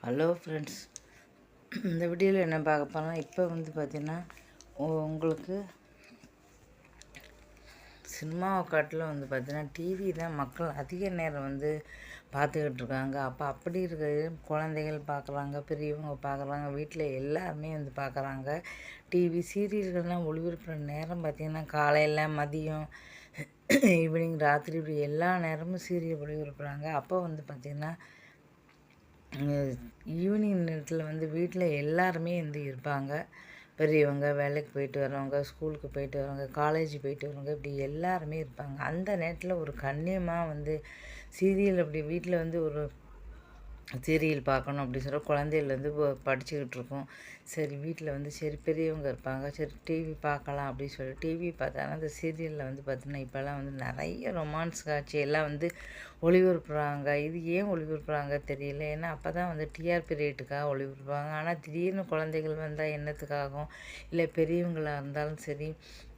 Hello friends, இந்த வீடியோவில் என்ன பார்க்க போனால் இப்போ பார்த்திங்கன்னா உங்களுக்கு சினிமாவை காட்டில் பார்த்திங்கன்னா டிவி தான் மக்கள் அதிக நேரம் பார்த்துக்கிட்டு இருக்காங்க. அப்போ அப்படி இருக்க குழந்தைகள் பார்க்குறாங்க, பெரியவங்க பார்க்குறாங்க, வீட்டில் எல்லாருமே பார்க்குறாங்க. டிவி சீரியல்கள்லாம் ஒளிபரப்புற நேரம் பார்த்திங்கன்னா காலையில், மதியம், ஈவினிங், ராத்திரி இப்படி எல்லா நேரமும் சீரியல் ஒளிபரப்புகிறாங்க. அப்போ பார்த்திங்கன்னா ஈவினிங் நேரத்தில் வீட்டில் எல்லாருமே இருப்பாங்க. பெரியவங்க, வேலைக்கு போயிட்டு வரவங்க, ஸ்கூலுக்கு போயிட்டு வரவங்க, காலேஜ் போயிட்டு வரவங்க, இப்படி எல்லாருமே இருப்பாங்க. அந்த நேரத்தில் ஒரு கண்ணியமாக சீரியல் அப்படி வீட்டில் ஒரு சீரியல் பார்க்கணும் அப்படின்னு சொல்ல குழந்தைகள் படிச்சுக்கிட்டு இருக்கோம். சரி வீட்டில் சரி பெரியவங்க இருப்பாங்க, சரி டிவி பார்க்கலாம் அப்படின்னு சொல்லி டிவி பார்த்தாங்கன்னா அந்த சீரியலில் பார்த்தீங்கன்னா இப்போல்லாம் நிறைய ரொமான்ஸ் காட்சி எல்லாம் ஒளிபரப்புகிறாங்க. இது ஏன் ஒளிபரப்புகிறாங்க தெரியல. ஏன்னா அப்போ தான் டிஆர்பி ரேட்டுக்காக ஒளிபரப்புவாங்க. ஆனால் திடீர்னு குழந்தைகள் வந்தால் என்னத்துக்காகும், இல்லை பெரியவங்களாக இருந்தாலும் சரி.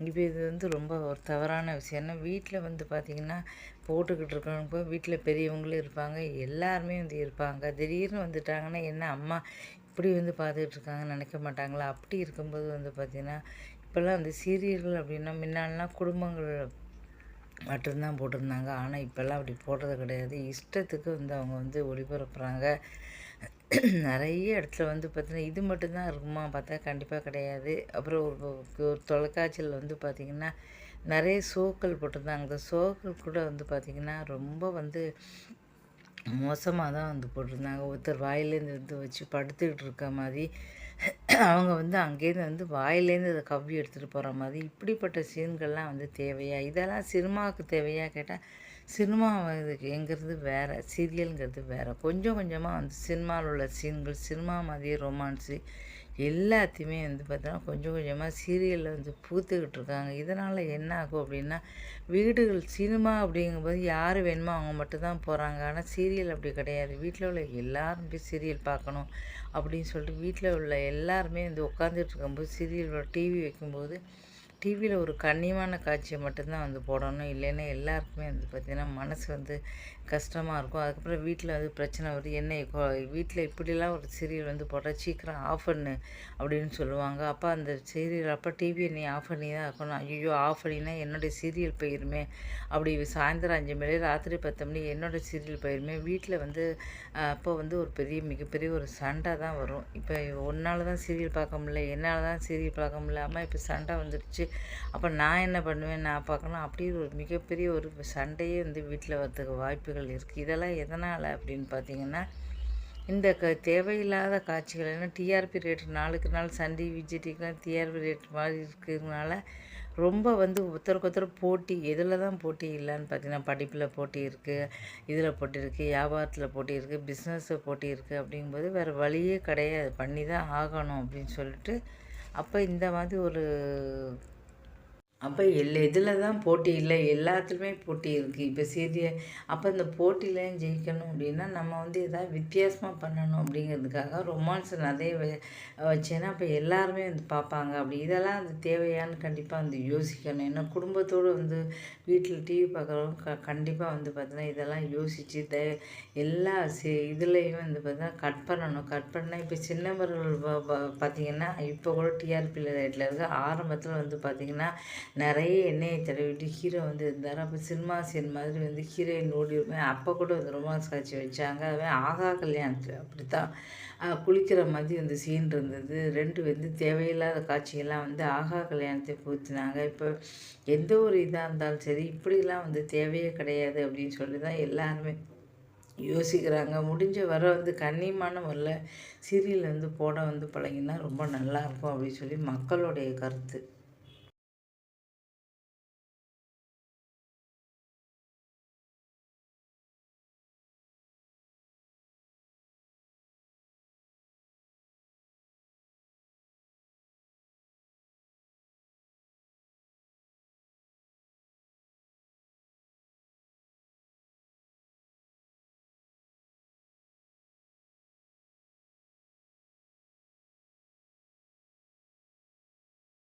இப்போ இது ரொம்ப ஒரு தவறான விஷயம். ஏன்னா வீட்டில் பார்த்திங்கன்னா போட்டுக்கிட்டு இருக்கவங்க வீட்டில் பெரியவங்களும் இருப்பாங்க, எல்லாருமே இருப்பாங்க. திடீர்னு வந்துட்டாங்கன்னா என்ன அம்மா இப்படி பார்த்துக்கிட்டு இருக்காங்கன்னு நினைக்க மாட்டாங்களா? அப்படி இருக்கும்போது பார்த்திங்கன்னா இப்போல்லாம் சீரியல்கள் அப்படின்னா முன்னாடிலாம் குடும்பங்கள் மட்டும்தான் போட்டிருந்தாங்க. ஆனால் இப்போல்லாம் அப்படி போடுறது கிடையாது. இஷ்டத்துக்கு அவங்க ஒளிபரப்புகிறாங்க. நிறைய இடத்துல பார்த்திங்கன்னா இது மட்டும்தான் இருக்குமா பார்த்தா கண்டிப்பாக கிடையாது. அப்புறம் ஒரு தொலைக்காட்சியில் பார்த்திங்கன்னா நிறைய ஷோக்கள் போட்டிருந்தாங்க. அந்த ஷோக்கள் கூட பார்த்திங்கன்னா ரொம்ப மோசமாக தான் போட்டிருந்தாங்க. ஒருத்தர் வாயிலேருந்து வச்சு படுத்துக்கிட்டு இருக்க மாதிரி, அவங்க அங்கேருந்து வாயிலேருந்து அதை கவ்வி எடுத்துகிட்டு போகிற மாதிரி, இப்படிப்பட்ட சீன்கள்லாம் தேவையா? இதெல்லாம் சினிமாவுக்கு தேவையா கேட்டால் சினிமா எங்கிறது வேறு, சீரியலுங்கிறது வேறு. கொஞ்சம் கொஞ்சமாக சினிமாவில் உள்ள சீன்கள், சினிமா மாதிரியே ரொமான்ஸு எல்லாத்தையுமே பார்த்தோன்னா கொஞ்சம் கொஞ்சமாக சீரியலில் பூத்துக்கிட்டு இருக்காங்க. இதனால் என்ன ஆகும் அப்படின்னா வீடுகள் சினிமா அப்படிங்கும்போது யார் வேணுமோ அவங்க மட்டும்தான் போகிறாங்க. ஆனால் சீரியல் அப்படி கிடையாது. வீட்டில் உள்ள எல்லாரும் போய் சீரியல் பார்க்கணும் அப்படின்னு சொல்லிட்டு வீட்டில் உள்ள எல்லாருமே உட்காந்துட்டு இருக்கும்போது சீரியலோட டிவி வைக்கும்போது டிவியில் ஒரு கண்ணியமான காட்சியை மட்டும்தான் போடணும். இல்லைன்னா எல்லாருக்குமே பார்த்திங்கன்னா மனசு கஷ்டமாக இருக்கும். அதுக்கப்புறம் வீட்டில் பிரச்சனை வருது. என்ன வீட்டில் இப்படிலாம் ஒரு சீரியல் போட்டால் சீக்கிரம் ஆஃப் பண்ணு அப்படின்னு சொல்லுவாங்க. அப்போ அந்த சீரியல் அப்போ டிவியை நீ ஆஃப் பண்ணி தான் இருக்கணும். ஐயோ ஆஃப் பண்ணினா என்னுடைய சீரியல் போயிருமே, அப்படி சாயந்தரம் 5 மணி ராத்திரி 10 மணி என்னோடய சீரியல் போயிருமே. வீட்டில் அப்போ ஒரு மிகப்பெரிய ஒரு சண்டை தான் வரும். இப்போ ஒன்றால் தான் சீரியல் பார்க்க முடியல, என்னால் தான் சீரியல் பார்க்க முடியாமல் இப்போ சண்டை வந்துடுச்சு. அப்போ நான் என்ன பண்ணுவேன், நான் பார்க்கணும், அப்படி ஒரு மிகப்பெரிய ஒரு சண்டையே வீட்டில் வரதுக்கு வாய்ப்புகள் இருக்குது. இதெல்லாம் எதனால் அப்படின்னு பார்த்தீங்கன்னா இந்த தேவையில்லாத காட்சிகள். ஏன்னா டிஆர்பி ரேட்டு நாளுக்கு நாள் சன் டிவி, விஜய் டிவிக்கெலாம் டிஆர்பி ரேட் மாதிரி இருக்கிறதுனால ரொம்ப ஒருத்தருக்கு ஒருத்தர் போட்டி. எதில் தான் போட்டி இல்லைன்னு பார்த்தீங்கன்னா படிப்பில் போட்டி இருக்குது, இதில் போட்டி இருக்குது, வியாபாரத்தில் போட்டி இருக்குது, பிஸ்னஸில் போட்டி இருக்குது. அப்படிங்கும்போது வேறு வழியே கிடையாது, பண்ணி தான் ஆகணும் அப்படின்னு சொல்லிட்டு அப்போ இந்த மாதிரி ஒரு அப்போ இதில் தான் போட்டி இல்லை, எல்லாத்துலேயுமே போட்டி இருக்குது. இப்போ அப்போ இந்த போட்டியிலையும் ஜெயிக்கணும் அப்படின்னா நம்ம எதாவது வித்தியாசமாக பண்ணணும் அப்படிங்கிறதுக்காக ரொமான்ஸ் நிறைய வச்சேன்னா அப்போ எல்லாருமே பார்ப்பாங்க. அப்படி இதெல்லாம் தேவையான்னு கண்டிப்பாக யோசிக்கணும். ஏன்னா குடும்பத்தோடு வீட்டில் டிவி பார்க்குறவங்க கண்டிப்பாக பார்த்தீங்கன்னா இதெல்லாம் யோசித்து எல்லா இதுலேயும் பார்த்தீங்கன்னா கட் பண்ணணும். கட் பண்ணால் இப்போ சின்னவர்கள் பார்த்திங்கன்னா இப்போ கூட டிஆர்பி ரேட்டில் இருக்குது. ஆரம்பத்தில் பார்த்திங்கன்னா நிறைய எண்ணெயை தடவிட்டு ஹீரோ இருந்தார். அப்போ சினிமா சீன் மாதிரி ஹீரோயின் ஓடிருப்பேன். அப்போ கூட ரொமான்ஸ் காட்சி வச்சாங்க. அதுவே ஆகா கல்யாணத்தில் அப்படித்தான் குளிக்கிற மாதிரி சீன் இருந்தது. ரெண்டு தேவையில்லாத காட்சியெல்லாம் ஆகா கல்யாணத்தை பூத்தினாங்க. இப்போ எந்த ஒரு இதாக இருந்தாலும் சரி இப்படிலாம் தேவையே கிடையாது அப்படின்னு சொல்லி தான் எல்லாருமே யோசிக்கிறாங்க. முடிஞ்ச வர கண்ணியமான முறையில் சீரியல் போட பழகினா ரொம்ப நல்லாயிருக்கும் அப்படின்னு சொல்லி மக்களுடைய கருத்து.